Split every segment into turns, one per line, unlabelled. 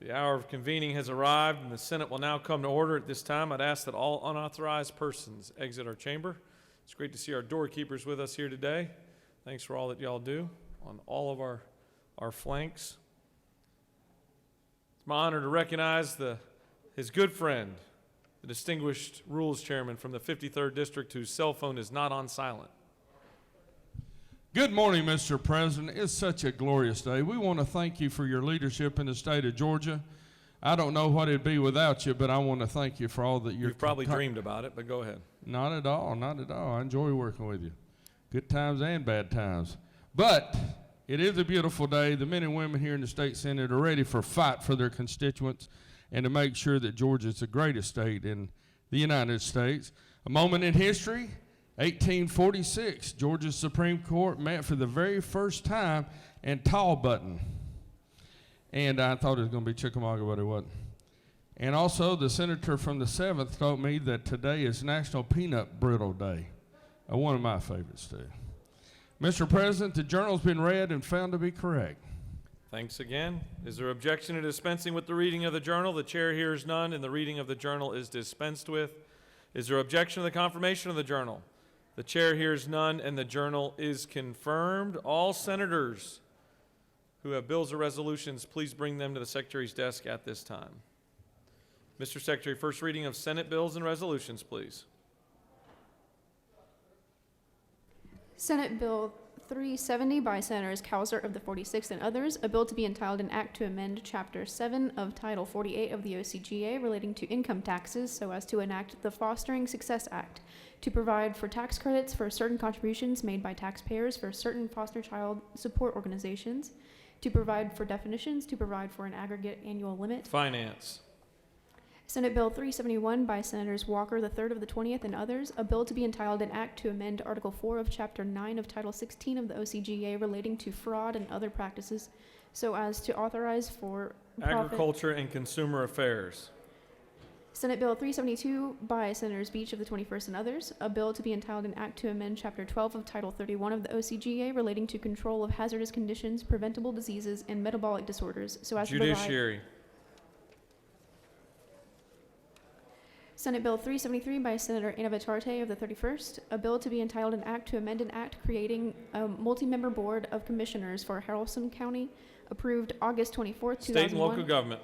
The hour of convening has arrived, and the Senate will now come to order. At this time, I'd ask that all unauthorized persons exit our chamber. It's great to see our doorkeepers with us here today. Thanks for all that y'all do on all of our flanks. It's my honor to recognize his good friend, the distinguished Rules Chairman from the 53rd District, whose cell phone is not on silent.
Good morning, Mr. President. It's such a glorious day. We want to thank you for your leadership in the state of Georgia. I don't know what it'd be without you, but I want to thank you for all that you're...
You've probably dreamed about it, but go ahead.
Not at all, not at all. I enjoy working with you. Good times and bad times. But it is a beautiful day. The men and women here in the state Senate are ready for a fight for their constituents and to make sure that Georgia is the greatest state in the United States. A moment in history. 1846, Georgia's Supreme Court met for the very first time in Tallbutton. And I thought it was going to be Chickamauga, but it wasn't. And also, the senator from the 7th told me that today is National Peanut Brittle Day. One of my favorites, too. Mr. President, the journal's been read and found to be correct.
Thanks again. Is there objection to dispensing with the reading of the journal? The chair hears none, and the reading of the journal is dispensed with. Is there objection to the confirmation of the journal? The chair hears none, and the journal is confirmed. All senators who have bills or resolutions, please bring them to the Secretary's desk at this time. Mr. Secretary, first reading of Senate bills and resolutions, please.
Senate Bill 370 by Senators Cowser of the 46th and others, a bill to be entitled an act to amend Chapter 7 of Title 48 of the OCGA relating to income taxes so as to enact the Fostering Success Act, to provide for tax credits for certain contributions made by taxpayers for certain foster child support organizations, to provide for definitions, to provide for an aggregate annual limit.
Finance.
Senate Bill 371 by Senators Walker III of the 20th and others, a bill to be entitled an act to amend Article 4 of Chapter 9 of Title 16 of the OCGA relating to fraud and other practices so as to authorize for
Agriculture and Consumer Affairs.
Senate Bill 372 by Senators Beach of the 21st and others, a bill to be entitled an act to amend Chapter 12 of Title 31 of the OCGA relating to control of hazardous conditions, preventable diseases, and metabolic disorders so as
Judiciary.
to provide... Senate Bill 373 by Senator Inavatarte of the 31st, a bill to be entitled an act to amend an act creating a multi-member board of commissioners for Haralson County, approved August 24, 2001.
State and local government.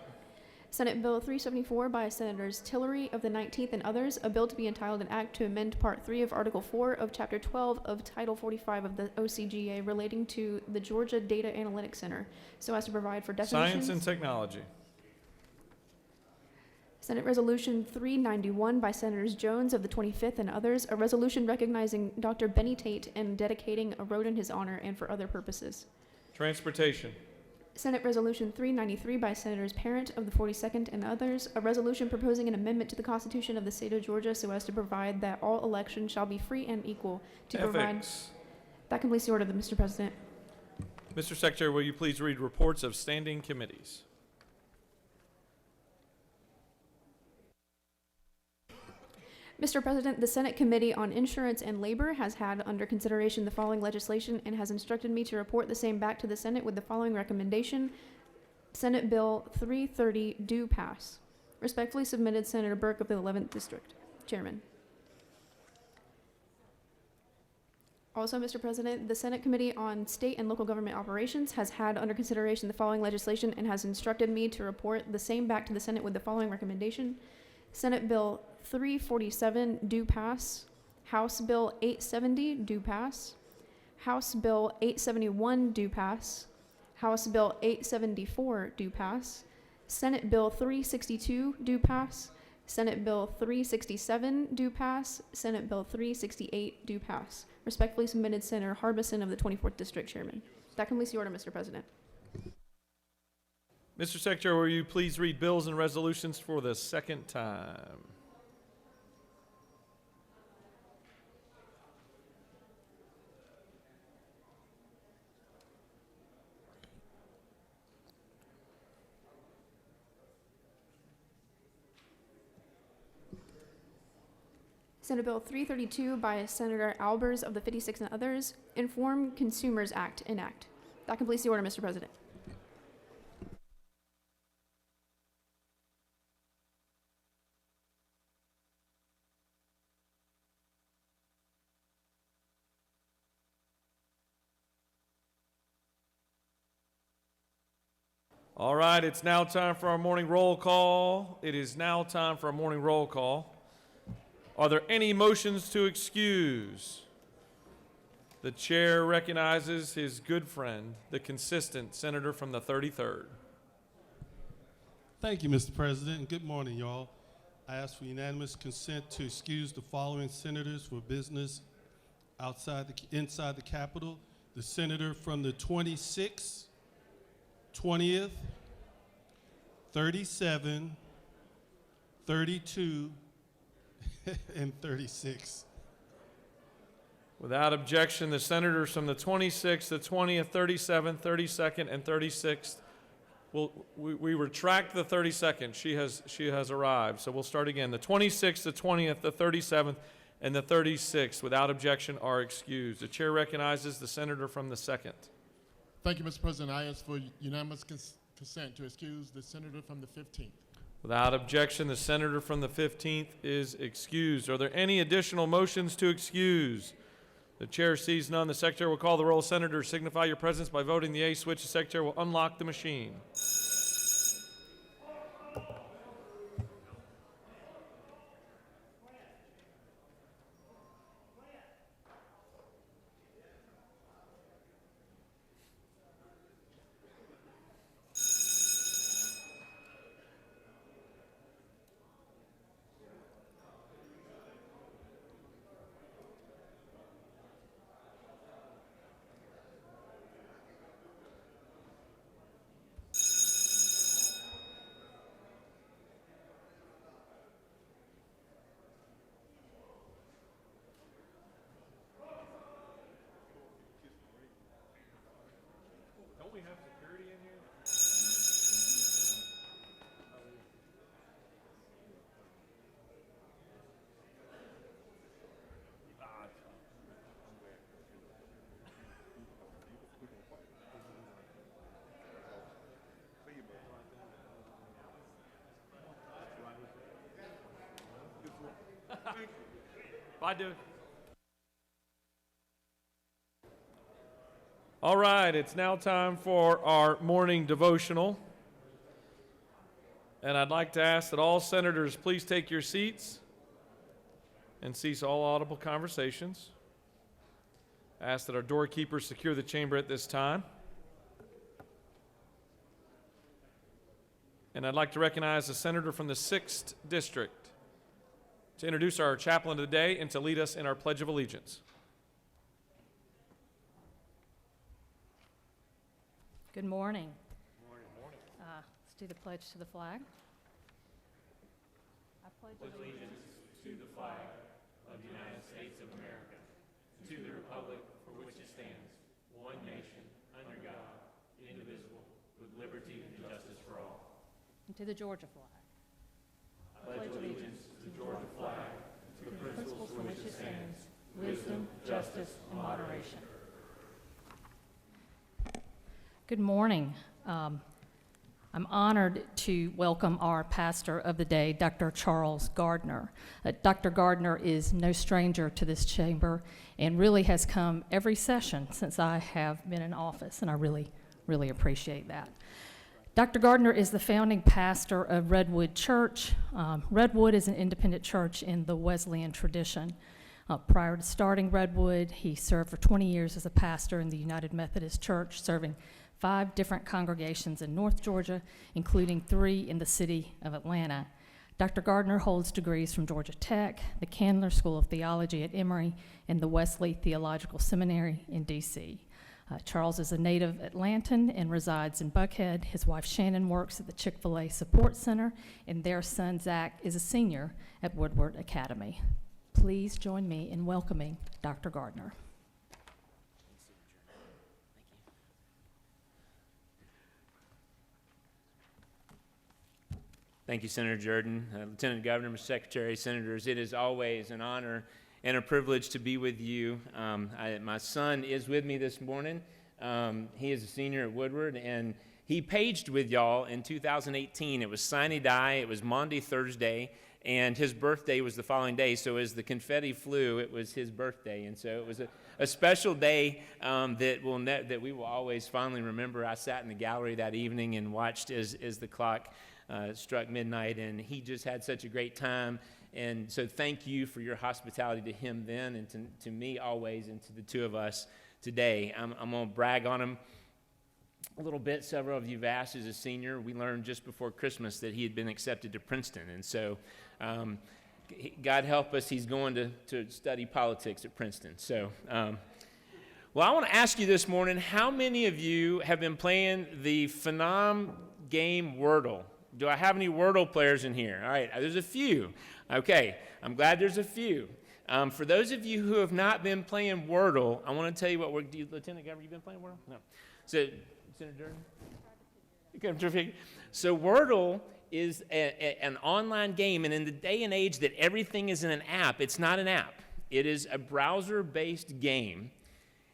Senate Bill 374 by Senators Tillery of the 19th and others, a bill to be entitled an act to amend Part 3 of Article 4 of Chapter 12 of Title 45 of the OCGA relating to the Georgia Data Analytics Center, so as to provide for definitions.
Science and technology.
Senate Resolution 391 by Senators Jones of the 25th and others, a resolution recognizing Dr. Benny Tate and dedicating a road in his honor and for other purposes.
Transportation.
Senate Resolution 393 by Senators Parent of the 42nd and others, a resolution proposing an amendment to the Constitution of the State of Georgia so as to provide that all elections shall be free and equal to provide... That completes the order, Mr. President.
Mr. Secretary, will you please read reports of standing committees?
Mr. President, the Senate Committee on Insurance and Labor has had under consideration the following legislation and has instructed me to report the same back to the Senate with the following recommendation. Senate Bill 330 do pass. Respectfully submitted, Senator Burke of the 11th District. Chairman. Also, Mr. President, the Senate Committee on State and Local Government Operations has had under consideration the following legislation and has instructed me to report the same back to the Senate with the following recommendation. Senate Bill 347 do pass. House Bill 870 do pass. House Bill 871 do pass. House Bill 874 do pass. Senate Bill 362 do pass. Senate Bill 367 do pass. Senate Bill 368 do pass. Respectfully submitted, Senator Harbison of the 24th District, Chairman. That completes the order, Mr. President.
Mr. Secretary, will you please read bills and resolutions for the second time?
Senate Bill 332 by Senator Albers of the 56th and others, Inform Consumers Act, enact. That completes the order, Mr. President.
All right, it's now time for our morning roll call. It is now time for our morning roll call. Are there any motions to excuse? The chair recognizes his good friend, the consistent senator from the 33rd.
Thank you, Mr. President, and good morning, y'all. I ask for unanimous consent to excuse the following senators for business inside the Capitol. The senator from the 26th, 20th, 37, 32, and 36.
Without objection, the senators from the 26th, the 20th, 37th, 32nd, and 36th. We retract the 32nd. She has arrived. So we'll start again. The 26th, the 20th, the 37th, and the 36th, without objection, are excused. The chair recognizes the senator from the 2nd.
Thank you, Mr. President. I ask for unanimous consent to excuse the senator from the 15th.
Without objection, the senator from the 15th is excused. Are there any additional motions to excuse? The chair sees none. The secretary will call the roll. Senators, signify your presence by voting the A switch. The secretary will unlock the machine. Don't we have security in here? Bye, dude. All right, it's now time for our morning devotional. And I'd like to ask that all senators please take your seats and cease all audible conversations. I ask that our doorkeepers secure the chamber at this time. And I'd like to recognize the senator from the 6th District to introduce our chaplain of the day and to lead us in our Pledge of Allegiance.
Good morning. Let's do the pledge to the flag. I pledge allegiance
To the flag of the United States of America, to the republic for which it stands, one nation, under God, indivisible, with liberty and justice for all.
and to the Georgia flag.
I pledge allegiance to the Georgia flag, to the
Principles for which it stands, wisdom, justice, and moderation. Good morning. I'm honored to welcome our pastor of the day, Dr. Charles Gardner. Dr. Gardner is no stranger to this chamber and really has come every session since I have been in office, and I really, really appreciate that. Dr. Gardner is the founding pastor of Redwood Church. Redwood is an independent church in the Wesleyan tradition. Prior to starting Redwood, he served for 20 years as a pastor in the United Methodist Church, serving 5 different congregations in North Georgia, including 3 in the city of Atlanta. Dr. Gardner holds degrees from Georgia Tech, the Candler School of Theology at Emory, and the Wesley Theological Seminary in D.C. Charles is a native Atlantan and resides in Buckhead. His wife Shannon works at the Chick-fil-A Support Center, and their son Zach is a senior at Woodward Academy. Please join me in welcoming Dr. Gardner.
Thank you, Senator Jordan, Lieutenant Governor, Mr. Secretary, Senators. It is always an honor and a privilege to be with you. My son is with me this morning. He is a senior at Woodward, and He paged with y'all in 2018. It was Sine Die. It was Maundy Thursday, and his birthday was the following day. So as the confetti flew, it was his birthday, and so it was a special day that we will always fondly remember. I sat in the gallery that evening and watched as the clock struck midnight, and he just had such a great time. And so thank you for your hospitality to him then, and to me always, and to the two of us today. I'm going to brag on him a little bit. Several of you have asked, as a senior, we learned just before Christmas that he had been accepted to Princeton. And so God help us, he's going to study politics at Princeton. So, well, I want to ask you this morning, how many of you have been playing the Phenom game Wordle? Do I have any Wordle players in here? All right, there's a few. Okay, I'm glad there's a few. For those of you who have not been playing Wordle, I want to tell you what Lieutenant Governor, you been playing Wordle? No. So, Senator Durden? So Wordle is an online game, and in the day and age that everything is in an app, it's not an app. It is a browser-based game.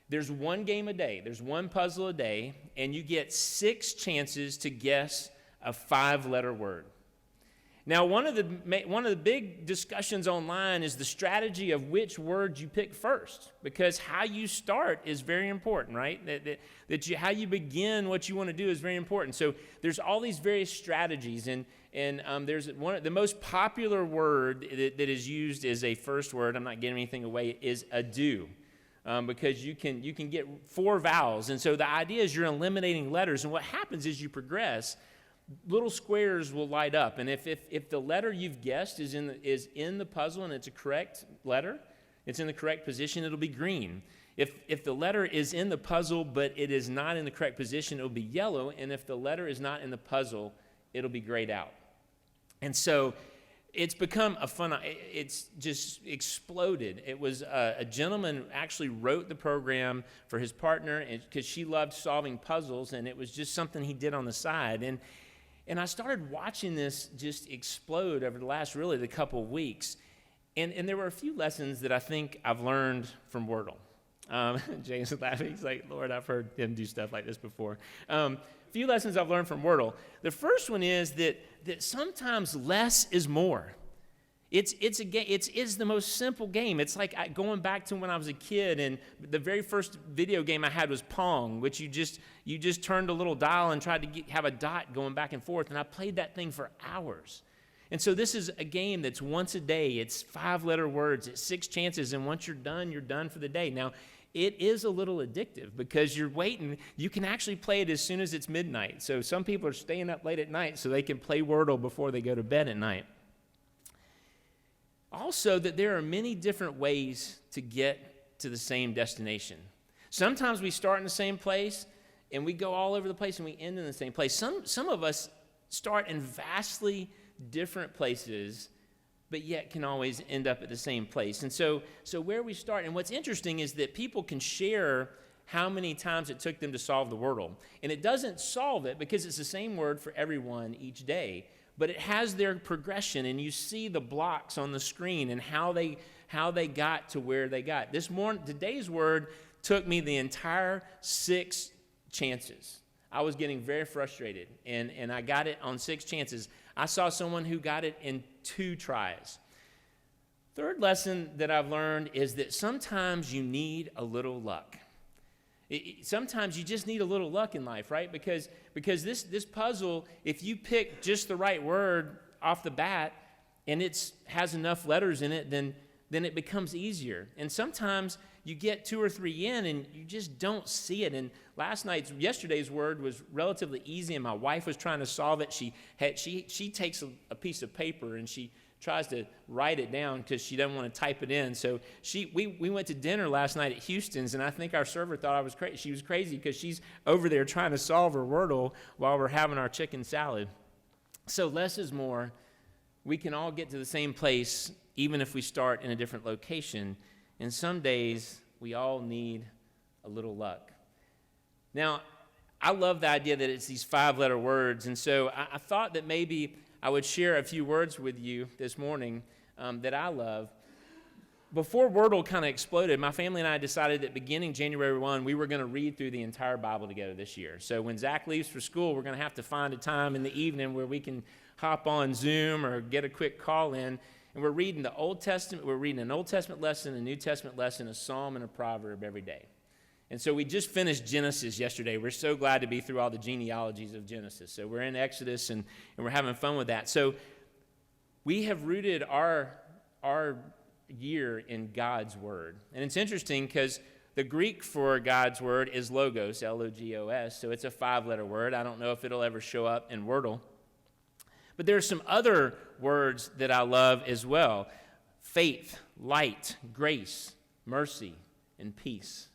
There's one game a day. There's one puzzle a day, and you get 6 chances to guess a 5-letter word. Now, one of the big discussions online is the strategy of which word you pick first, because how you start is very important, right? How you begin what you want to do is very important. So there's all these various strategies, and there's the most popular word that is used as a first word. I'm not giving anything away. Is adieu. Because you can get 4 vowels, and so the idea is you're eliminating letters, and what happens is you progress. Little squares will light up, and if the letter you've guessed is in the puzzle and it's a correct letter, it's in the correct position, it'll be green. If the letter is in the puzzle but it is not in the correct position, it'll be yellow, and if the letter is not in the puzzle, it'll be grayed out. And so it's become it's just exploded. It was a gentleman actually wrote the program for his partner because she loved solving puzzles, and it was just something he did on the side. And I started watching this just explode over the couple of weeks. And there were a few lessons that I think I've learned from Wordle. James is laughing. He's like, Lord, I've heard him do stuff like this before. A few lessons I've learned from Wordle. The first one is that sometimes less is more. It's a game. It's the most simple game. It's like going back to when I was a kid, and the very first video game I had was Pong, which you just turned a little dial and tried to have a dot going back and forth, and I played that thing for hours. And so this is a game that's once a day. It's 5-letter words. It's 6 chances, and once you're done for the day. Now, it is a little addictive because you're waiting. You can actually play it as soon as it's midnight. So some people are staying up late at night so they can play Wordle before they go to bed at night. Also, that there are many different ways to get to the same destination. Sometimes we start in the same place and we go all over the place and we end in the same place. Some of us start in vastly different places, but yet can always end up at the same place. And so where we start, and what's interesting is that people can share how many times it took them to solve the Wordle. And it doesn't solve it because it's the same word for everyone each day. But it has their progression, and you see the blocks on the screen and how they got to where they got. Today's word took me the entire 6 chances. I was getting very frustrated, and I got it on 6 chances. I saw someone who got it in 2 tries. Third lesson that I've learned is that sometimes you need a little luck. Sometimes you just need a little luck in life, right? Because this puzzle, if you pick just the right word off the bat and it has enough letters in it, then it becomes easier. And sometimes you get 2 or 3 in and you just don't see it. And yesterday's word was relatively easy, and my wife was trying to solve it. She takes a piece of paper and she tries to write it down because she doesn't want to type it in. So we went to dinner last night at Houston's, and I think our server thought I was crazy. She was crazy because she's over there trying to solve her Wordle while we're having our chicken salad. So less is more. We can all get to the same place even if we start in a different location. And some days we all need a little luck. Now, I love the idea that it's these 5-letter words, and so I thought that maybe I would share a few words with you this morning that I love. before Wordle kind of exploded, my family and I decided that beginning January 1, we were going to read through the entire Bible together this year. So when Zach leaves for school, we're going to have to find a time in the evening where we can hop on Zoom or get a quick call in. And we're reading the Old Testament. We're reading an Old Testament lesson, a New Testament lesson, a psalm, and a proverb every day. And so we just finished Genesis yesterday. We're so glad to be through all the genealogies of Genesis. So we're in Exodus, and we're having fun with that. So we have rooted our year in God's Word. And it's interesting because the Greek for God's Word is logos, L-O-G-O-S, so it's a 5-letter word. I don't know if it'll ever show up in Wordle. But there are some other words that I love as well. Faith, light, grace, mercy, and peace.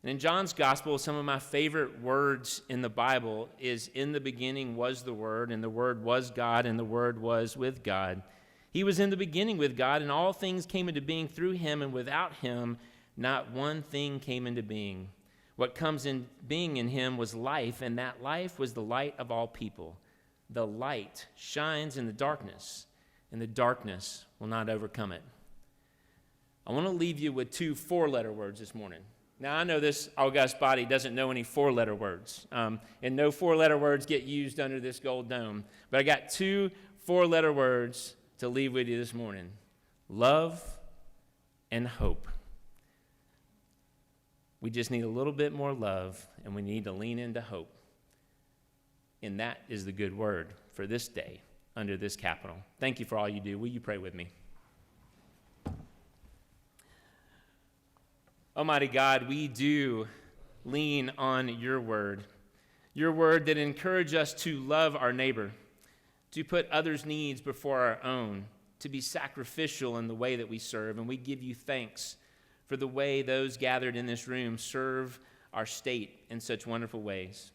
And in John's gospel, some of my favorite words in the Bible is, in the beginning was the Word, and the Word was God, and the Word was with God. He was in the beginning with God, and all things came into being through him, and without him, not one thing came into being. What comes in being in him was life, and that life was the light of all people. The light shines in the darkness, and the darkness will not overcome it. I want to leave you with 2 4-letter words this morning. Now, I know this august body doesn't know any 4-letter words, and no 4-letter words get used under this gold dome. But I got 2 4-letter words to leave with you this morning: love and hope. We just need a little bit more love, and we need to lean into hope. And that is the good word for this day under this capital. Thank you for all you do. Will you pray with me? Almighty God, we do lean on your word that encourages us to love our neighbor, to put others' needs before our own, to be sacrificial in the way that we serve. And we give you thanks for the way those gathered in this room serve our state in such wonderful ways.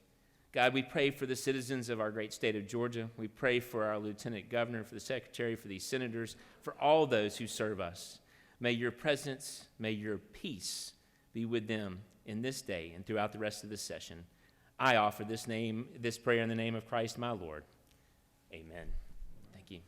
God, we pray for the citizens of our great state of Georgia. We pray for our lieutenant governor, for the secretary, for these senators, for all those who serve us. May your presence, may your peace be with them in this day and throughout the rest of this session. I offer this prayer in the name of Christ, my Lord. Amen. Thank you.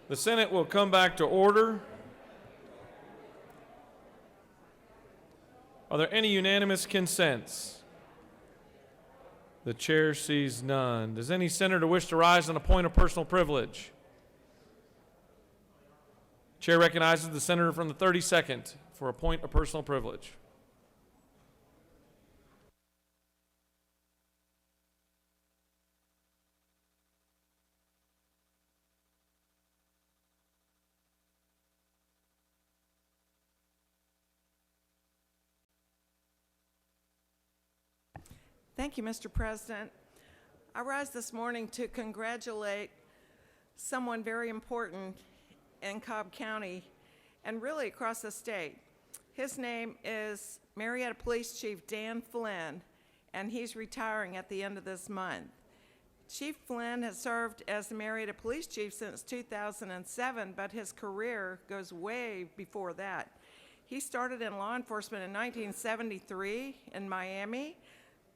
The Senate will come back to order. Are there any unanimous consents? The chair sees none. Does any senator wish to rise on a point of personal privilege? Chair recognizes the senator from the 32nd for a point of personal privilege.
Thank you, Mr. President. I rise this morning to congratulate someone very important in Cobb County and really across the state. His name is Marietta Police Chief Dan Flynn, and he's retiring at the end of this month. Chief Flynn has served as the Marietta Police Chief since 2007, but his career goes way before that. He started in law enforcement in 1973 in Miami,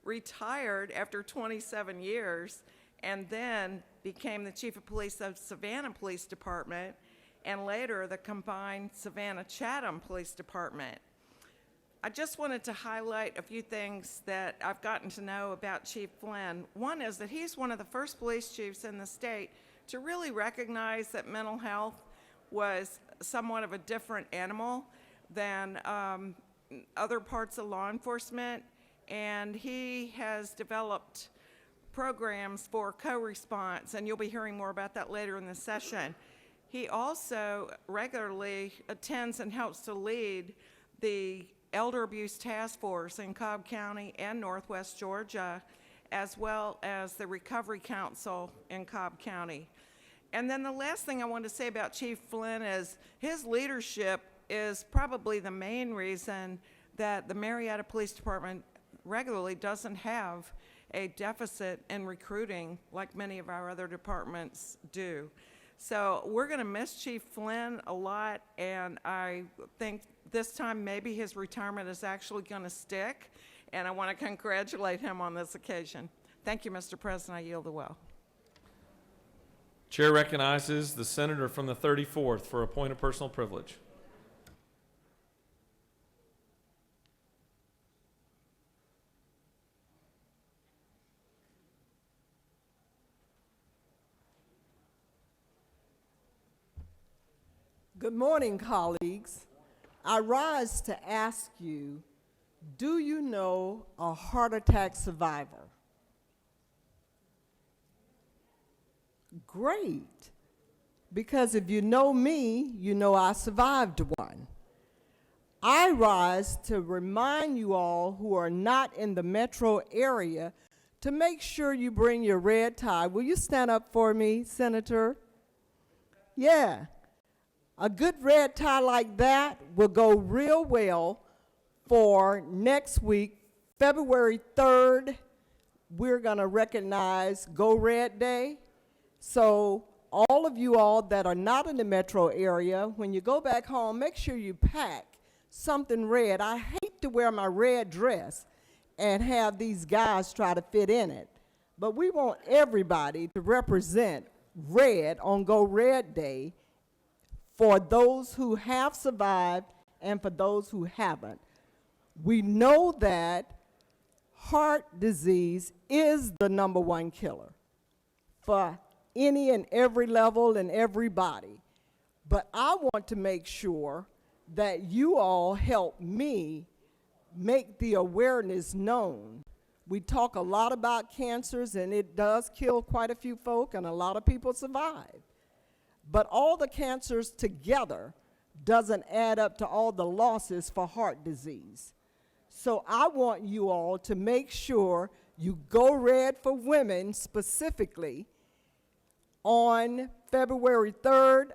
retired after 27 years, and then became the Chief of Police of Savannah Police Department, and later the combined Savannah-Chatham Police Department. I just wanted to highlight a few things that I've gotten to know about Chief Flynn. One is that he's one of the first police chiefs in the state to really recognize that mental health was somewhat of a different animal than other parts of law enforcement. And he has developed programs for co-response, and you'll be hearing more about that later in the session. He also regularly attends and helps to lead the Elder Abuse Task Force in Cobb County and Northwest Georgia, as well as the Recovery Council in Cobb County. And then the last thing I want to say about Chief Flynn is his leadership is probably the main reason that the Marietta Police Department regularly doesn't have a deficit in recruiting like many of our other departments do. So we're going to miss Chief Flynn a lot, and I think this time maybe his retirement is actually going to stick, and I want to congratulate him on this occasion. Thank you, Mr. President. I yield the well.
Chair recognizes the senator from the 34th for a point of personal privilege.
Good morning, colleagues. I rise to ask you, do you know a heart attack survivor? Great, because if you know me, you know I survived one. I rise to remind you all who are not in the metro area to make sure you bring your red tie. Will you stand up for me, Senator? Yeah. A good red tie like that will go real well for next week, February 3rd. We're going to recognize Go Red Day. So all of you all that are not in the metro area, when you go back home, make sure you pack something red. I hate to wear my red dress and have these guys try to fit in it. But we want everybody to represent red on Go Red Day for those who have survived and for those who haven't. We know that heart disease is the #1 killer for any and every level and everybody. But I want to make sure that you all help me make the awareness known. We talk a lot about cancers, and it does kill quite a few folk, and a lot of people survive. But all the cancers together doesn't add up to all the losses for heart disease. So I want you all to make sure you go red for women specifically on February 3rd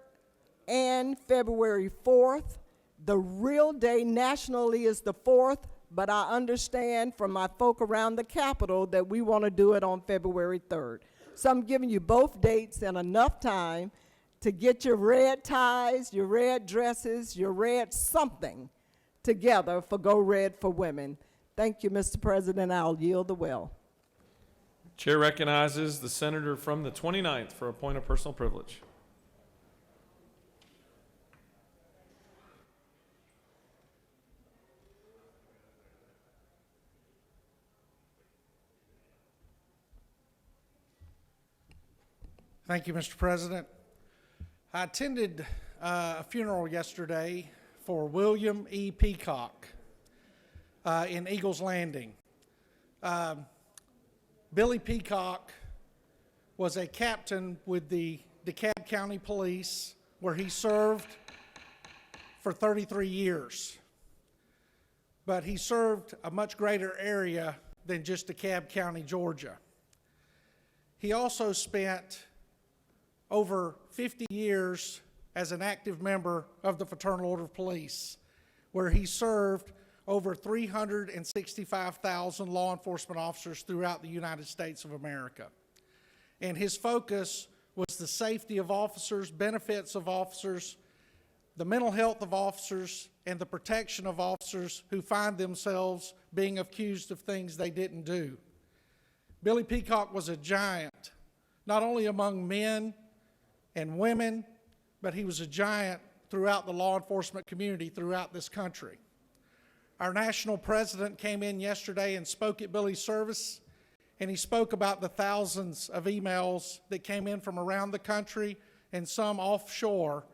and February 4th. The real day nationally is the 4th, but I understand from my folk around the Capitol that we want to do it on February 3rd. So I'm giving you both dates and enough time to get your red ties, your red dresses, your red something together for Go Red for Women. Thank you, Mr. President. I'll yield the well.
Chair recognizes the senator from the 29th for a point of personal privilege.
Thank you, Mr. President. I attended a funeral yesterday for William E. Peacock in Eagles Landing. Billy Peacock was a captain with the DeKalb County Police, where he served for 33 years. But he served a much greater area than just DeKalb County, Georgia. He also spent over 50 years as an active member of the Fraternal Order of Police, where he served over 365,000 law enforcement officers throughout the United States of America. And his focus was the safety of officers, benefits of officers, the mental health of officers, and the protection of officers who find themselves being accused of things they didn't do. Billy Peacock was a giant, not only among men and women, but he was a giant throughout the law enforcement community throughout this country. Our national president came in yesterday and spoke at Billy's service, and he spoke about the thousands of emails that came in from around the country and some offshore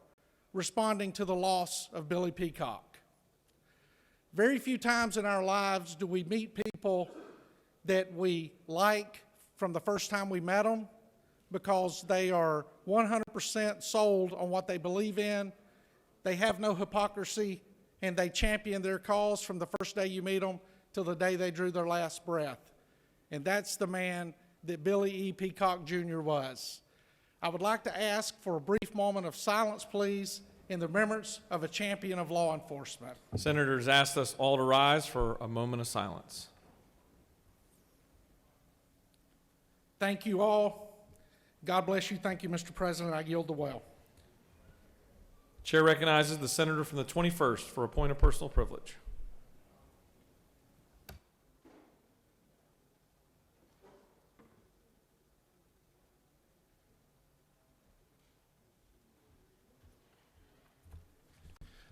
responding to the loss of Billy Peacock. Very few times in our lives do we meet people that we like from the first time we met them, because they are 100% sold on what they believe in. They have no hypocrisy, and they champion their cause from the first day you meet them till the day they drew their last breath. And that's the man that Billy E. Peacock Jr. was. I would like to ask for a brief moment of silence, please, in the remembrance of a champion of law enforcement.
Senators asked us all to rise for a moment of silence.
Thank you all. God bless you. Thank you, Mr. President. I yield the well.
Chair recognizes the senator from the 21st for a point of personal privilege.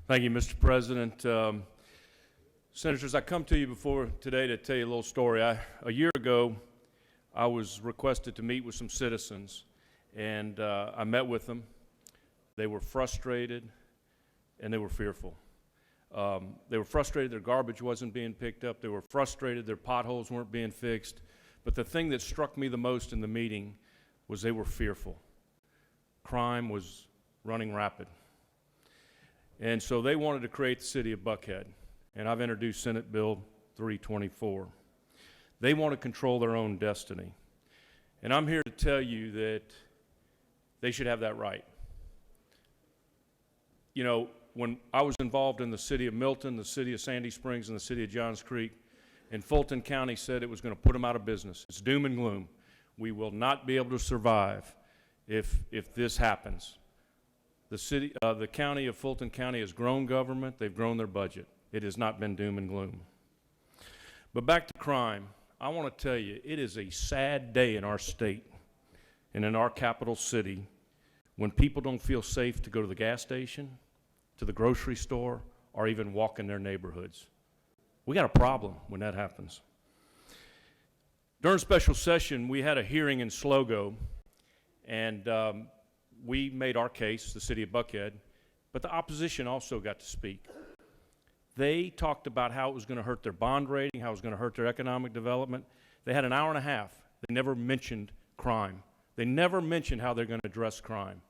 Thank you, Mr. President. Senators, I come to you before today to tell you a little story. A year ago, I was requested to meet with some citizens, and I met with them. They were frustrated, and they were fearful. They were frustrated their garbage wasn't being picked up. They were frustrated their potholes weren't being fixed. But the thing that struck me the most in the meeting was they were fearful. Crime was running rapid. And so they wanted to create the city of Buckhead, and I've introduced Senate Bill 324. They want to control their own destiny. And I'm here to tell you that they should have that right. You know, when I was involved in the city of Milton, the city of Sandy Springs, and the city of Johns Creek, and Fulton County said it was going to put them out of business. It's doom and gloom. We will not be able to survive if this happens. The county of Fulton County has grown government. They've grown their budget. It has not been doom and gloom. But back to crime. I want to tell you, it is a sad day in our state and in our capital city when people don't feel safe to go to the gas station, to the grocery store, or even walk in their neighborhoods. We got a problem when that happens. During special session, we had a hearing in Slogo, and we made our case, the city of Buckhead, but the opposition also got to speak. They talked about how it was going to hurt their bond rating, how it was going to hurt their economic development. They had an hour and a half. They never mentioned crime. They never mentioned how they're going to address crime.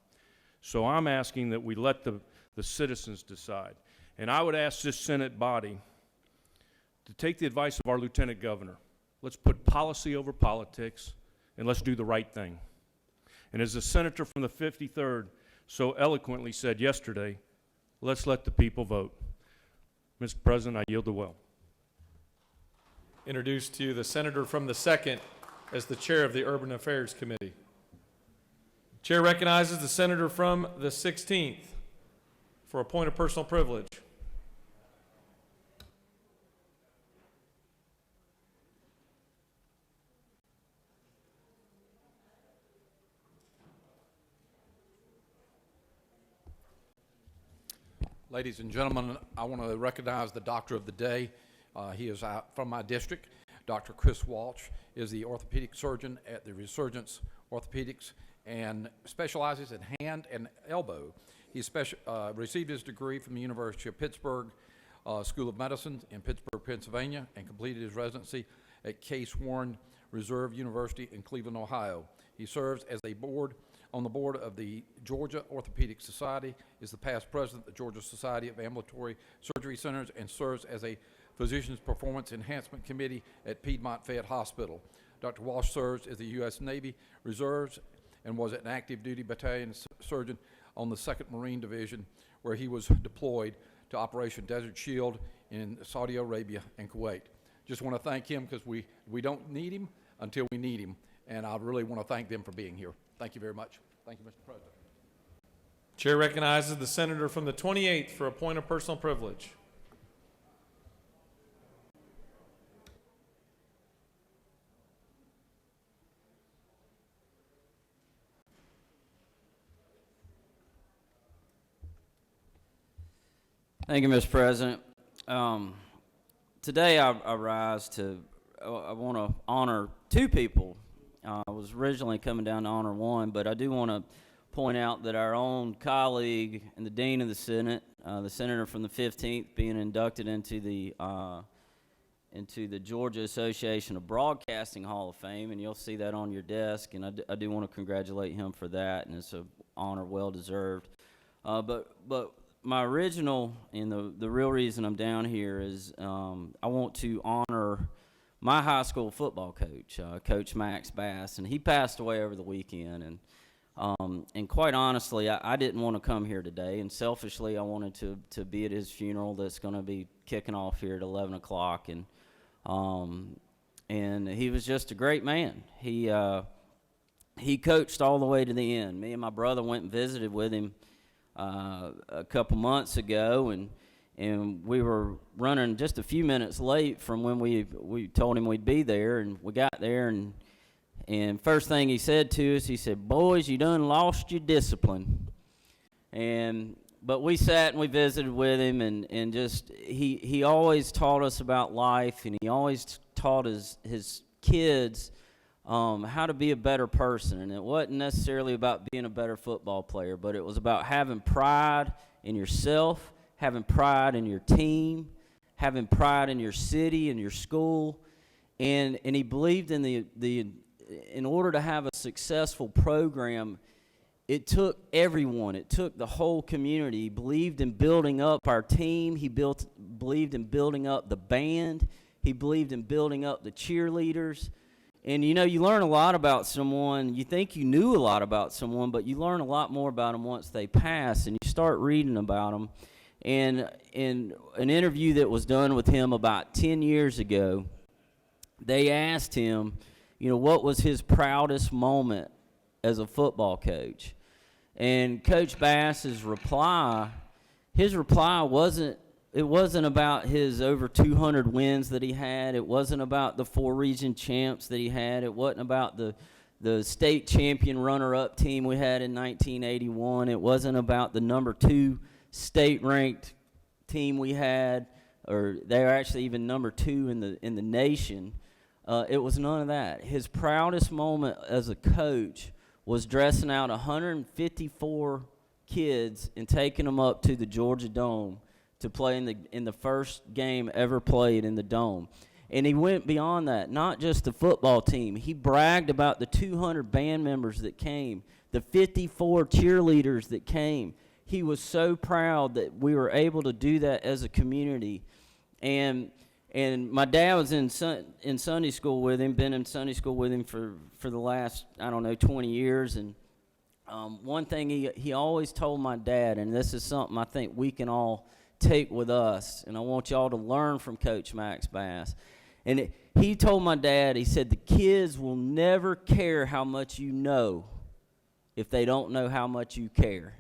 So I'm asking that we let the citizens decide. And I would ask this Senate body to take the advice of our Lieutenant Governor. Let's put policy over politics, and let's do the right thing. And as the senator from the 53rd so eloquently said yesterday, let's let the people vote. Mr. President, I yield the well.
Introduce to you the senator from the 2nd as the chair of the Urban Affairs Committee. Chair recognizes the senator from the 16th for a point of personal privilege.
Ladies and gentlemen, I want to recognize the doctor of the day. He is from my district. Dr. Chris Walsh is the orthopedic surgeon at the Resurgence Orthopedics, and specializes in hand and elbow. He received his degree from the University of Pittsburgh School of Medicine in Pittsburgh, Pennsylvania, and completed his residency at Case Warren Reserve University in Cleveland, Ohio. He serves as on the board of the Georgia Orthopedic Society, is the past president of the Georgia Society of Ambulatory Surgery Centers, and serves as a Physician's Performance Enhancement Committee at Piedmont Fayette Hospital. Dr. Walsh serves as the U.S. Navy Reserves and was an active duty battalion surgeon on the 2nd Marine Division, where he was deployed to Operation Desert Shield in Saudi Arabia and Kuwait. Just want to thank him because we don't need him until we need him, and I really want to thank them for being here. Thank you very much. Thank you, Mr. President.
Chair recognizes the senator from the 28th for a point of personal privilege.
Thank you, Mr. President. Today I rise to, I want to honor two people. I was originally coming down to honor one, but I do want to point out that our own colleague and the Dean of the Senate, the senator from the 15th, being inducted into the Georgia Association of Broadcasting Hall of Fame, and you'll see that on your desk, and I do want to congratulate him for that, and it's an honor well deserved. But my original and the real reason I'm down here is I want to honor my high school football coach, Coach Max Bass, and he passed away over the weekend. And quite honestly, I didn't want to come here today, and selfishly, I wanted to be at his funeral that's going to be kicking off here at 11 o'clock. And he was just a great man. He coached all the way to the end. Me and my brother went and visited with him a couple months ago, and we were running just a few minutes late from when we told him we'd be there, and we got there, and first thing he said to us, he said, "Boys, you done lost your discipline." But we sat and we visited with him, and just he always taught us about life, and he always taught his kids how to be a better person. And it wasn't necessarily about being a better football player, but it was about having pride in yourself, having pride in your team, having pride in your city and your school. And he believed in in order to have a successful program, it took everyone. It took the whole community. He believed in building up our team. He believed in building up the band. He believed in building up the cheerleaders. And, you know, you learn a lot about someone. You think you knew a lot about someone, but you learn a lot more about them once they pass, and you start reading about them. And in an interview that was done with him about 10 years ago, they asked him, you know, what was his proudest moment as a football coach? And Coach Bass's reply wasn't about his over 200 wins that he had. It wasn't about the 4 region champs that he had. It wasn't about the state champion runner-up team we had in 1981. It wasn't about the number 2 state-ranked team we had, or they were actually even number 2 in the nation. It was none of that. His proudest moment as a coach was dressing out 154 kids and taking them up to the Georgia Dome to play in the first game ever played in the Dome. And he went beyond that, not just the football team. He bragged about the 200 band members that came, the 54 cheerleaders that came. He was so proud that we were able to do that as a community. And my dad was in Sunday school with him, been in Sunday school with him for the last, 20 years. And one thing he always told my dad, and this is something I think we can all take with us, and I want y'all to learn from Coach Max Bass. And he told my dad, he said, the kids will never care how much you know if they don't know how much you care.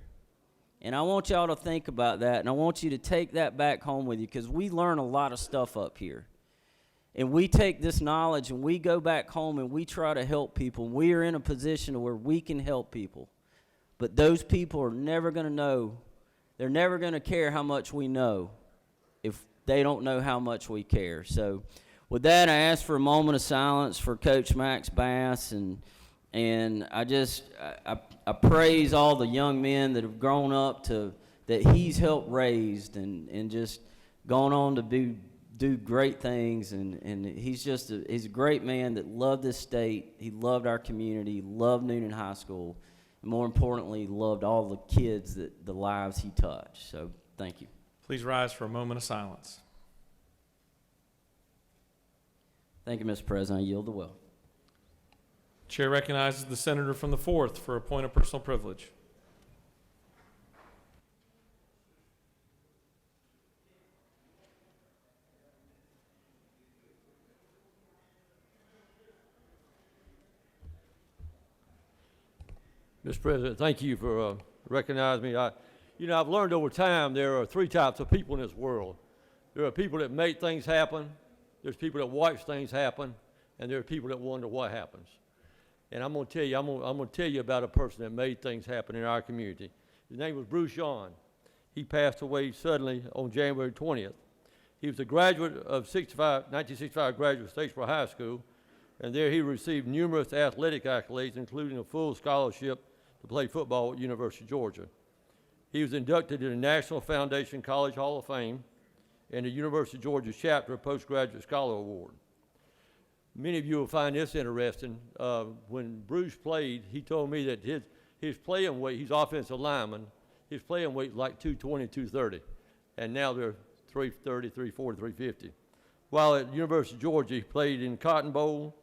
And I want y'all to think about that, and I want you to take that back home with you, because we learn a lot of stuff up here. And we take this knowledge and we go back home and we try to help people. We are in a position where we can help people. But those people are never going to know. They're never going to care how much we know if they don't know how much we care. So with that, I ask for a moment of silence for Coach Max Bass, and And I praise all the young men that have grown up that he's helped raise and just gone on to do great things. And he's a great man that loved this state. He loved our community, loved Noonan High School, and more importantly, loved all the kids the lives he touched. So thank you.
Please rise for a moment of silence.
Thank you, Mr. President. I yield the will.
Chair recognizes the senator from the 4th for a point of personal privilege.
Mr. President, thank you for recognizing me. I've learned over time there are 3 types of people in this world. There are people that make things happen, there's people that watch things happen, and there are people that wonder what happens. And I'm going to tell you, I'm going to tell you about a person that made things happen in our community. His name was Shawn. He passed away suddenly on January 20th. He was a graduate of 1965 graduate of Statesboro High School, and there he received numerous athletic accolades, including a full scholarship to play football at University of Georgia. He was inducted in the National Foundation College Hall of Fame and the University of Georgia Chapter Postgraduate Scholar Award. Many of you will find this interesting. When Bruce played, he told me that his playing weight, he's offensive lineman, his playing weight was like 220, 230. And now they're 330, 340, 350. While at the University of Georgia, he played in Cotton Bowl,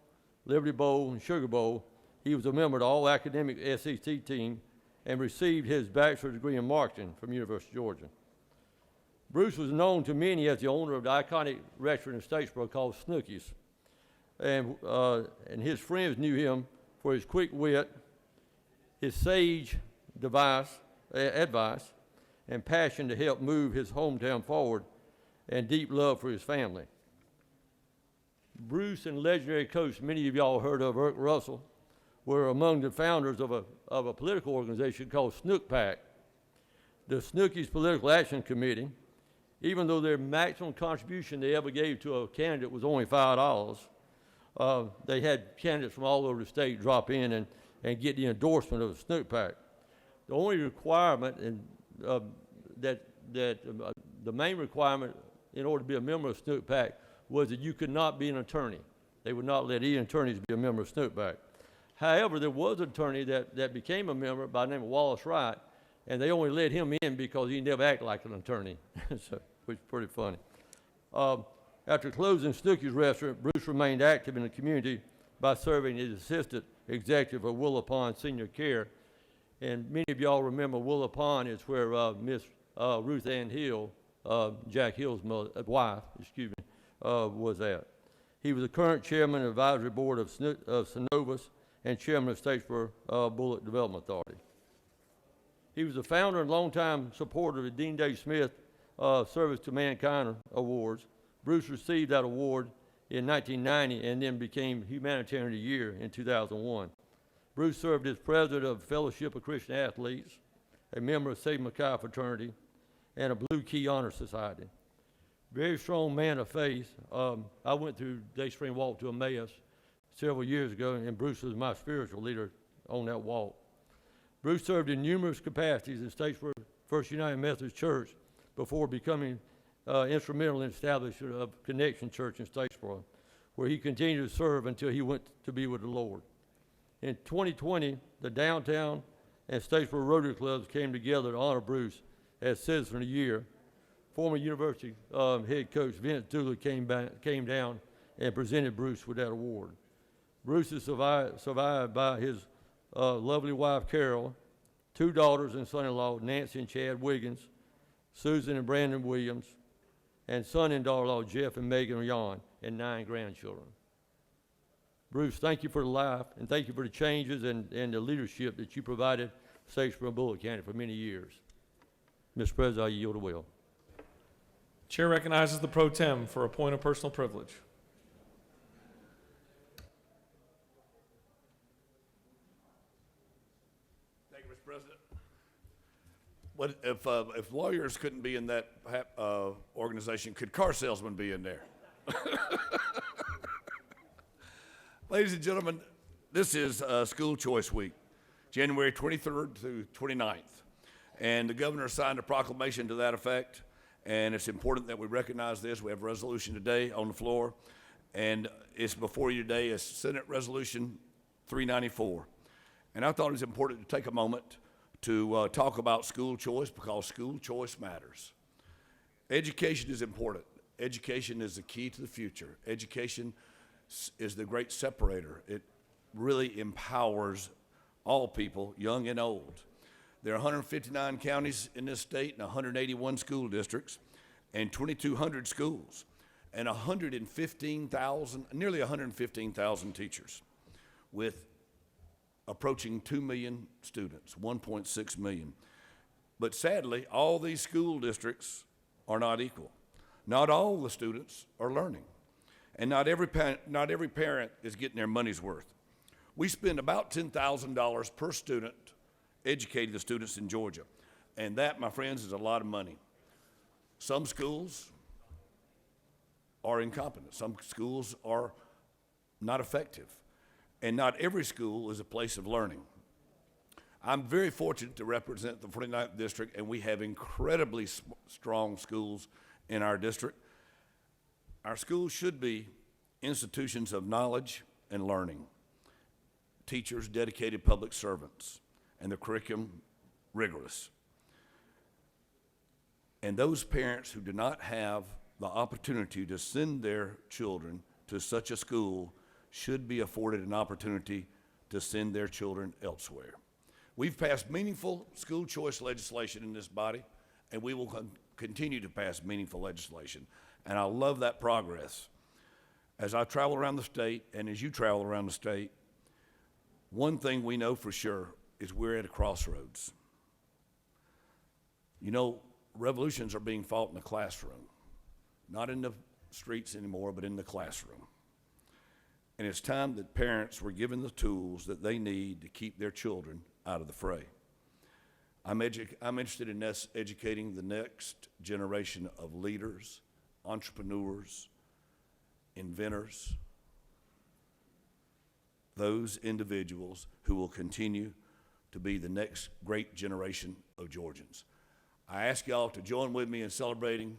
Liberty Bowl, and Sugar Bowl. He was a member of the all-academic SEC team and received his bachelor's degree in marketing from University of Georgia. Bruce was known to many as the owner of the iconic restaurant in Statesboro called Snooki's. And his friends knew him for his quick wit, his sage advice, and passion to help move his hometown forward, and deep love for his family. Bruce and legendary coach many of y'all heard of, Eric Russell, were among the founders of a political organization called Snook Pack. The Snooki's Political Action Committee, even though their maximum contribution they ever gave to a candidate was only $5, they had candidates from all over the state drop in and get the endorsement of the Snook Pack. The only requirement, the main requirement in order to be a member of Snook Pack was that you could not be an attorney. They would not let any attorneys be a member of Snook Pack. However, there was an attorney that became a member by the name of Wallace Wright, and they only let him in because he never acted like an attorney, so, which is pretty funny. After closing Snooki's restaurant, Bruce remained active in the community by serving as assistant executive of Willow Pond Senior Care. And many of y'all remember Willow Pond is where Miss Ruth Ann Hill, Jack Hill's wife, was at. He was the current chairman of the advisory board of Synovus and chairman of Statesboro Bullock Development Authority. He was the founder and longtime supporter of the Dean Dave Smith Service to Mankind Awards. Bruce received that award in 1990 and then became Humanitarian of the Year in 2001. Bruce served as president of Fellowship of Christian Athletes, a member of Sigma Chi fraternity, and a Blue Key Honor Society. Very strong man of faith. I went through Day Spring Walk to Emmaus several years ago, and Bruce was my spiritual leader on that walk. Bruce served in numerous capacities in Statesboro First United Methodist Church before becoming instrumental in establishment of Connection Church in Statesboro, where he continued to serve until he went to be with the Lord. In 2020, the downtown and Statesboro Rotary Clubs came together to honor Bruce as Citizen of the Year. Former University head coach Vince Dooley came down and presented Bruce with that award. Bruce is survived by his lovely wife Carol, 2 daughters and son-in-law Nancy and Chad Wiggins, Susan and Brandon Williams, and son and daughter-in-law Jeff and Megan Shawn, and 9 grandchildren. Bruce, thank you for the life, and thank you for the changes and the leadership that you provided Statesboro and Bullock County for many years. Mr. President, I yield the will.
Chair recognizes the pro tem for a point of personal privilege.
Thank you, Mr. President. What if lawyers couldn't be in that organization, could car salesmen be in there? Ladies and gentlemen, This is School Choice Week, January 23rd through 29th. And the governor signed a proclamation to that effect, and it's important that we recognize this. We have a resolution today on the floor, and it's before you today is Senate Resolution 394. And I thought it was important to take a moment to talk about school choice because school choice matters. Education is important. Education is the key to the future. Education is the great separator. It really empowers all people, young and old. There are 159 counties in this state and 181 school districts and 2,200 schools and nearly 115,000 teachers with approaching 2 million students, 1.6 million. But sadly, all these school districts are not equal. Not all the students are learning. And not every parent is getting their money's worth. We spend about $10,000 per student educating the students in Georgia. And that, my friends, is a lot of money. Some schools are incompetent. Some schools are not effective. And not every school is a place of learning. I'm very fortunate to represent the 49th District, and we have incredibly strong schools in our district. Our schools should be institutions of knowledge and learning. Teachers, dedicated public servants, and the curriculum rigorous. And those parents who do not have the opportunity to send their children to such a school should be afforded an opportunity to send their children elsewhere. We've passed meaningful school choice legislation in this body, and we will continue to pass meaningful legislation. And I love that progress. As I travel around the state, and as you travel around the state, one thing we know for sure is we're at a crossroads. You know, revolutions are being fought in the classroom, not in the streets anymore, but in the classroom. And it's time that parents were given the tools that they need to keep their children out of the fray. I'm interested in us educating the next generation of leaders, entrepreneurs, inventors, those individuals who will continue to be the next great generation of Georgians. I ask y'all to join with me in celebrating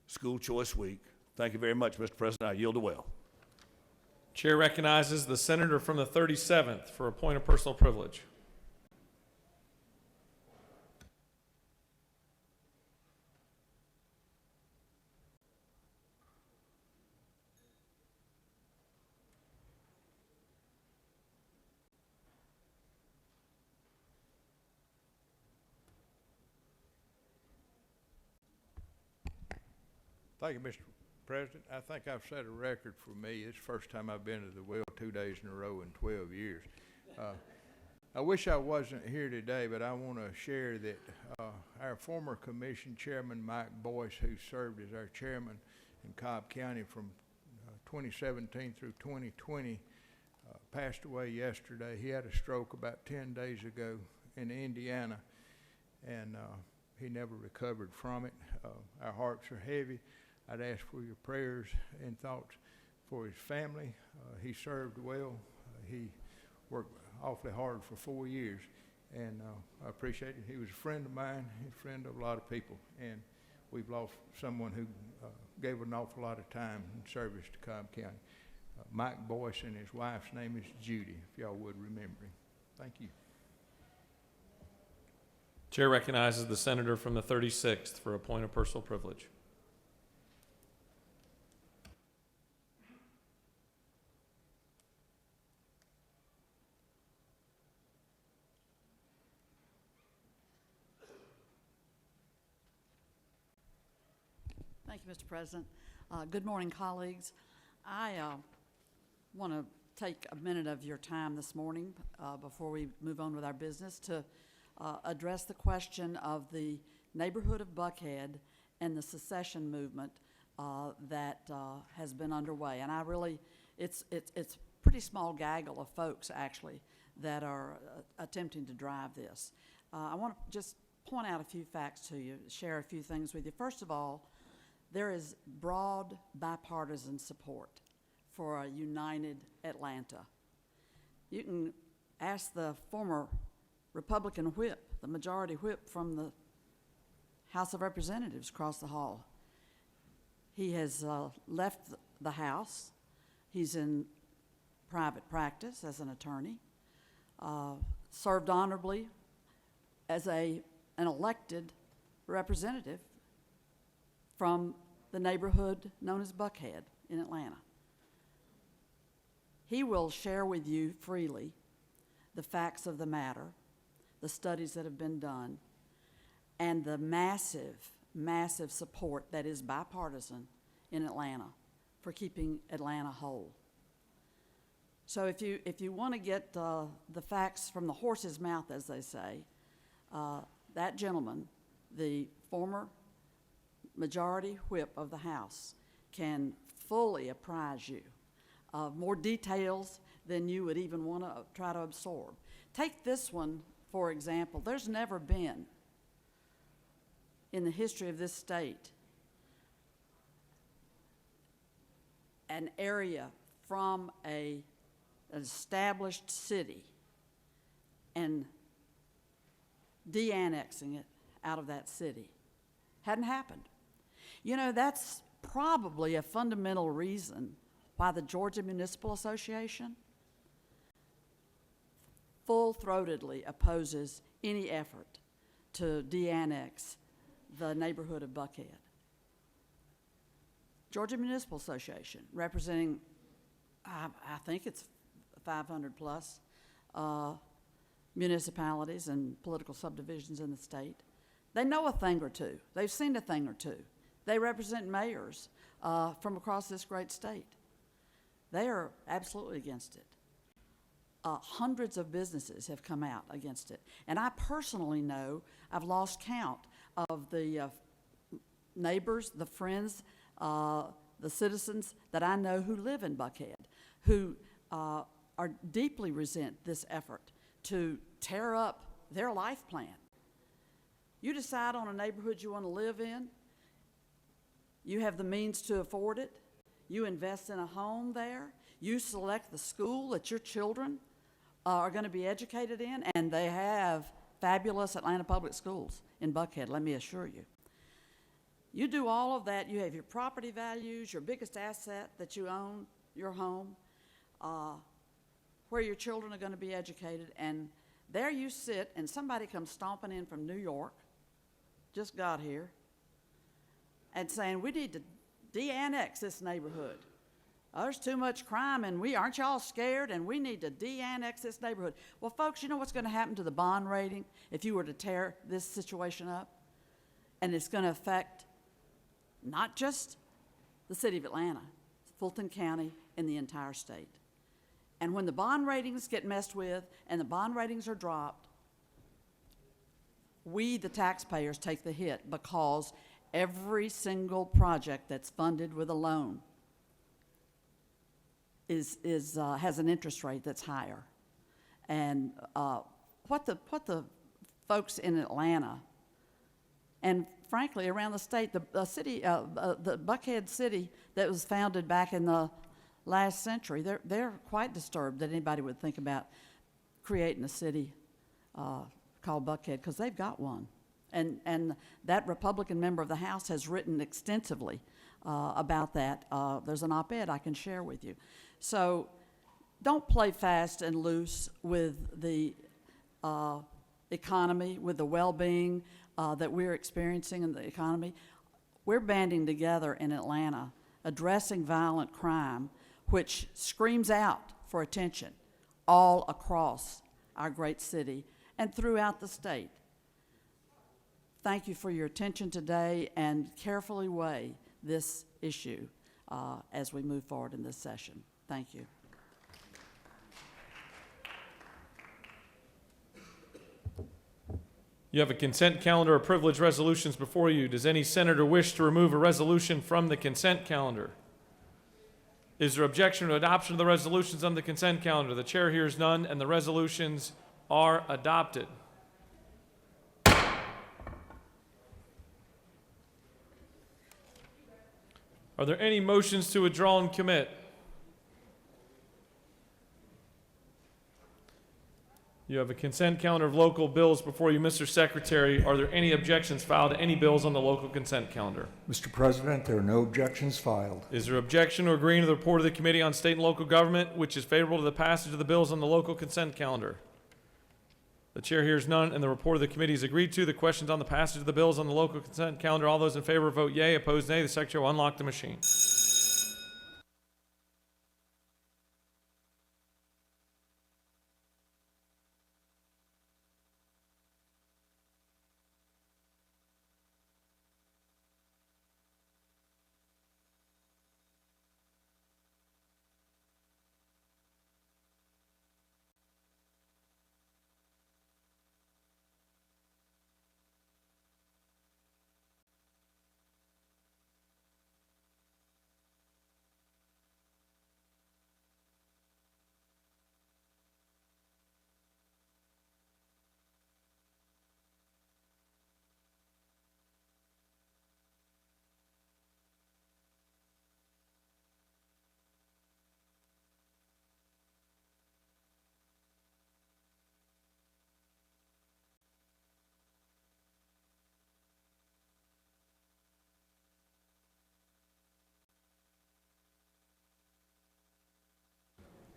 School Choice Week. Thank you very much, Mr. President. I yield the well.
Chair recognizes the senator from the 37th for a point of personal privilege.
Thank you, Mr. President. I think I've set a record for me. It's the first time I've been to the well 2 days in a row in 12 years. I wish I wasn't here today, but I want to share that our former commission chairman, Mike Boyce, who served as our chairman in Cobb County from 2017 through 2020, passed away yesterday. He had a stroke about 10 days ago in Indiana, and he never recovered from it. Our hearts are heavy. I'd ask for your prayers and thoughts for his family. He served well. He worked awfully hard for 4 years, and I appreciate it. He was a friend of mine, a friend of a lot of people, and we've lost someone who gave an awful lot of time and service to Cobb County. Mike Boyce, and his wife's name is Judy, if y'all would remember him. Thank you.
Chair recognizes the senator from the 36th for a point of personal privilege.
Thank you, Mr. President. Good morning, colleagues. I want to take a minute of your time this morning before we move on with our business to address the question of the neighborhood of Buckhead and the secession movement that has been underway. And it's pretty small gaggle of folks actually that are attempting to drive this. I want to just point out a few facts to you, share a few things with you. First of all, there is broad bipartisan support for a united Atlanta. You can ask the former Republican whip, the majority whip from the House of Representatives across the hall. He has left the House. He's in private practice as an attorney, served honorably as an elected representative from the neighborhood known as Buckhead in Atlanta. He will share with you freely the facts of the matter, the studies that have been done, and the massive, massive support that is bipartisan in Atlanta for keeping Atlanta whole. So if you want to get the facts from the horse's mouth, as they say, that gentleman, the former majority whip of the House, can fully apprise you of more details than you would even want to try to absorb. Take this one, for example. There's never been in the history of this state an area from an established city and de-annexing it out of that city. Hadn't happened. You know, that's probably a fundamental reason why the Georgia Municipal Association full-throatedly opposes any effort to de-annex the neighborhood of Buckhead. Georgia Municipal Association, representing, I think it's 500 plus municipalities and political subdivisions in the state. They know a thing or two. They've seen a thing or two. They represent mayors from across this great state. They are absolutely against it. Hundreds of businesses have come out against it. And I personally know, I've lost count of the neighbors, the friends, the citizens that I know who live in Buckhead, who are deeply resent this effort to tear up their life plan. You decide on a neighborhood you want to live in, you have the means to afford it, you invest in a home there, you select the school that your children are going to be educated in, and they have fabulous Atlanta public schools in Buckhead, let me assure you. You do all of that, you have your property values, your biggest asset that you own, your home, where your children are going to be educated, and there you sit, and somebody comes stomping in from New York, just got here, and saying, we need to de-annex this neighborhood. There's too much crime, and aren't y'all scared, and we need to de-annex this neighborhood. Well, folks, you know what's going to happen to the bond rating if you were to tear this situation up? And it's going to affect not just the city of Atlanta, Fulton County, and the entire state. And when the bond ratings get messed with and the bond ratings are dropped, we, the taxpayers, take the hit because every single project that's funded with a loan has an interest rate that's higher. And what the folks in Atlanta, and frankly around the state, the Buckhead city that was founded back in the last century, they're quite disturbed that anybody would think about creating a city called Buckhead, because they've got one. And that Republican member of the House has written extensively about that. There's an op-ed I can share with you. So don't play fast and loose with the economy, with the well-being that we're experiencing in the economy. We're banding together in Atlanta, addressing violent crime, which screams out for attention all across our great city and throughout the state. Thank you for your attention today, and carefully weigh this issue as we move forward in this session. Thank you.
You have a consent calendar of privileged resolutions before you. Does any senator wish to remove a resolution from the consent calendar? Is there objection to adoption of the resolutions on the consent calendar? The chair hears none, and the resolutions are adopted. Are there any motions to withdraw and commit? You have a consent calendar of local bills before you, Mr. Secretary. Are there any objections filed to any bills on the local consent calendar?
Mr. President, there are no objections filed.
Is there objection to agreeing to the report of the Committee on State and Local Government, which is favorable to the passage of the bills on the local consent calendar? The chair hears none, and the report of the committee is agreed to. The questions on the passage of the bills on the local consent calendar, all those in favor vote yea, opposed nay. The Secretary will unlock the machine.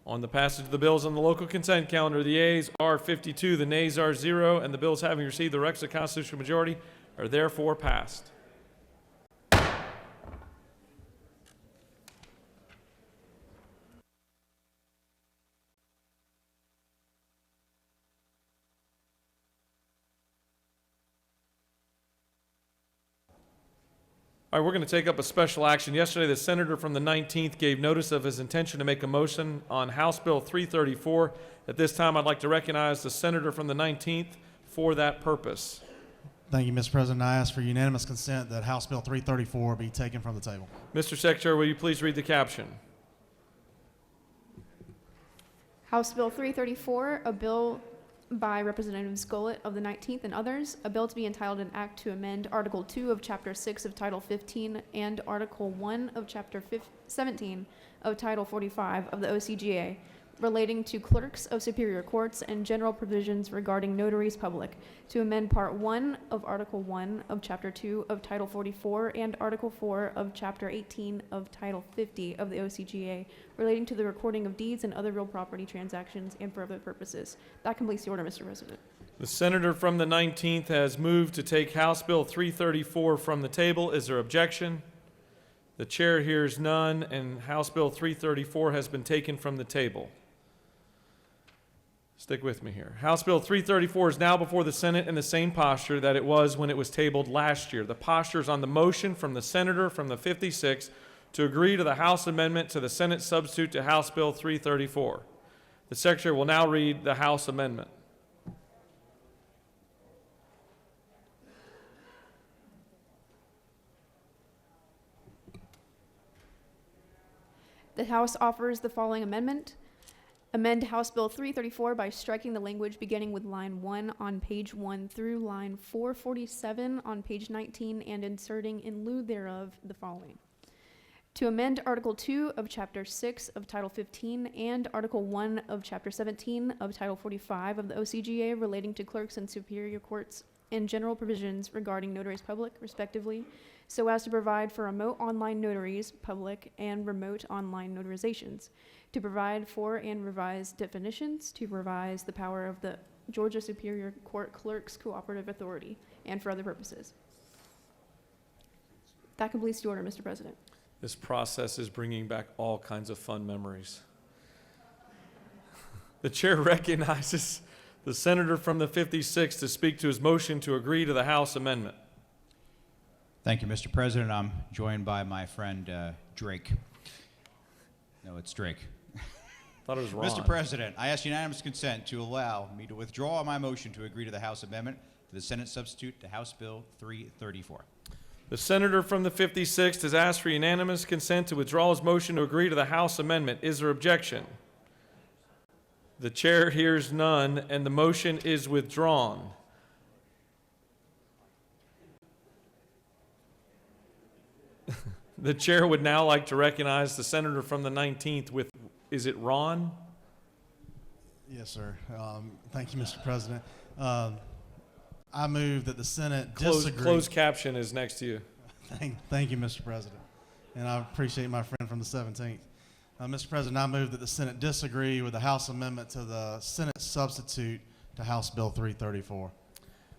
On the passage of the bills on the local consent calendar, the yeas are 52, the nays are 0, and the bills having received the requisite constitutional majority are therefore passed. All right, we're going to take up a special action. Yesterday, the senator from the 19th gave notice of his intention to make a motion on House Bill 334. At this time, I'd like to recognize the senator from the 19th for that purpose.
Thank you, Mr. President. I ask for unanimous consent that House Bill 334 be taken from the table.
Mr. Secretary, will you please read the caption?
House Bill 334, a bill by Representative Skolett of the 19th and others, a bill to be entitled an act to amend Article 2 of Chapter 6 of Title 15 and Article 1 of Chapter 17 of Title 45 of the OCGA relating to clerks of superior courts and general provisions regarding notaries public, to amend Part 1 of Article 1 of Chapter 2 of Title 44 and Article 4 of Chapter 18 of Title 50 of the OCGA relating to the recording of deeds and other real property transactions and for other purposes. That completes the order, Mr. President.
The senator from the 19th has moved to take House Bill 334 from the table. Is there objection? The chair hears none, and House Bill 334 has been taken from the table. Stick with me here. House Bill 334 is now before the Senate in the same posture that it was when it was tabled last year. The posture is on the motion from the senator from the 56th to agree to the House amendment to the Senate substitute to House Bill 334. The Secretary will now read the House amendment.
The House offers the following amendment. Amend House Bill 334 by striking the language beginning with line 1 on page 1 through line 447 on page 19 and inserting in lieu thereof the following. To amend Article 2 of Chapter 6 of Title 15 and Article 1 of Chapter 17 of Title 45 of the OCGA relating to clerks and superior courts and general provisions regarding notaries public, respectively, so as to provide for remote online notaries public and remote online notarizations, to provide for and revise definitions, to revise the power of the Georgia Superior Court Clerks Cooperative Authority, and for other purposes. That completes the order, Mr. President.
This process is bringing back all kinds of fun memories. The chair recognizes the senator from the 56th to speak to his motion to agree to the House amendment.
Thank you, Mr. President. I'm joined by my friend Drake. No, it's Drake.
Thought it was Ron.
Mr. President, I ask unanimous consent to allow me to withdraw my motion to agree to the House amendment to the Senate substitute to House Bill 334.
The senator from the 56th has asked for unanimous consent to withdraw his motion to agree to the House amendment. Is there objection? The chair hears none, and the motion is withdrawn. The chair would now like to recognize the senator from the 19th with, is it Ron?
Yes, sir. Thank you, Mr. President. I move that the Senate disagree.
Closed caption is next to you.
Thank you, Mr. President. And I appreciate my friend from the 17th. Mr. President, I move that the Senate disagree with the House amendment to the Senate substitute to House Bill 334.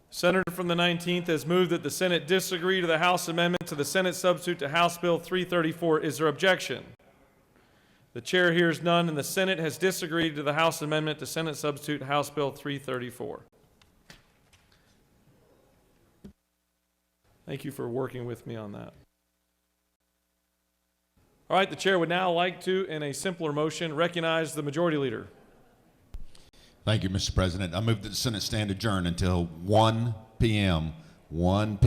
Senator from the 19th has moved that the Senate disagree to the House amendment to the Senate substitute to House Bill 334. Is there objection? The chair hears none, and the Senate has disagreed to the House amendment to Senate substitute to House Bill 334. Thank you for working with me on that. All right, the chair would now like to, in a simpler motion, recognize the majority leader.
Thank you, Mr. President. I move that the Senate stand adjourned until 1 p.m. on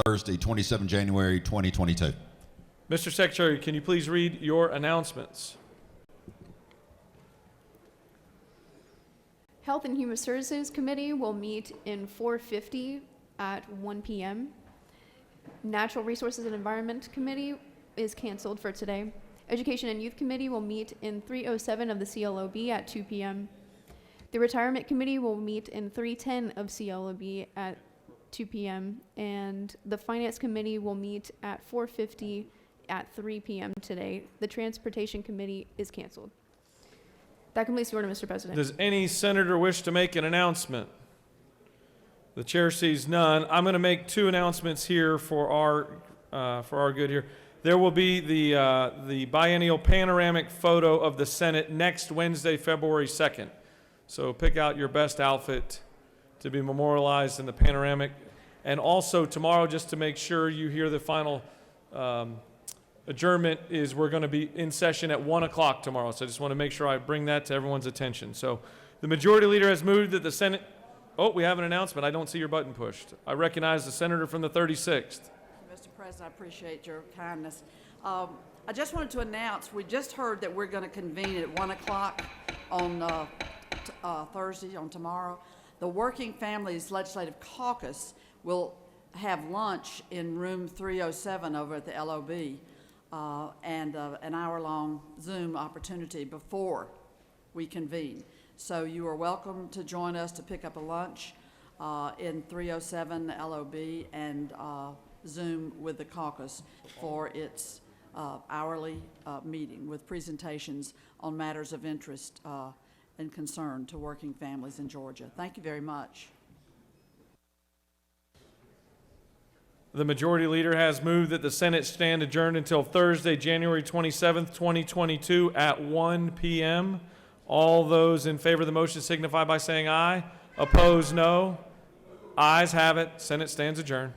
Thursday, 27 January 2022.
Mr. Secretary, can you please read your announcements?
Health and Human Services Committee will meet in 4:50 at 1 p.m. Natural Resources and Environment Committee is canceled for today. Education and Youth Committee will meet in 307 of the CLOB at 2 p.m. The Retirement Committee will meet in 310 of CLOB at 2 p.m. And the Finance Committee will meet at 4:50 at 3 p.m. today. The Transportation Committee is canceled. That completes the order, Mr. President.
Does any senator wish to make an announcement? The chair sees none. I'm going to make two announcements here for our good here. There will be the biennial panoramic photo of the Senate next Wednesday, February 2nd. So pick out your best outfit to be memorialized in the panoramic. And also tomorrow, just to make sure you hear the final adjournment, is we're going to be in session at 1 o'clock tomorrow. So I just want to make sure I bring that to everyone's attention. So the majority leader has moved that the Senate... Oh, we have an announcement. I don't see your button pushed. I recognize the senator from the 36th.
Mr. President, I appreciate your kindness. I just wanted to announce, we just heard that we're going to convene at 1 o'clock on Thursday, on tomorrow. The Working Families Legislative Caucus will have lunch in room 307 over at the LOB, and an hour-long Zoom opportunity before we convene. So you are welcome to join us to pick up a lunch in 307 LOB and Zoom with the caucus for its hourly meeting with presentations on matters of interest and concern to working families in Georgia. Thank you very much.
The majority leader has moved that the Senate stand adjourned until Thursday, January 27th, 2022 at 1 p.m. All those in favor of the motion signify by saying aye. Opposed, no. Ayes have it. Senate stands adjourned.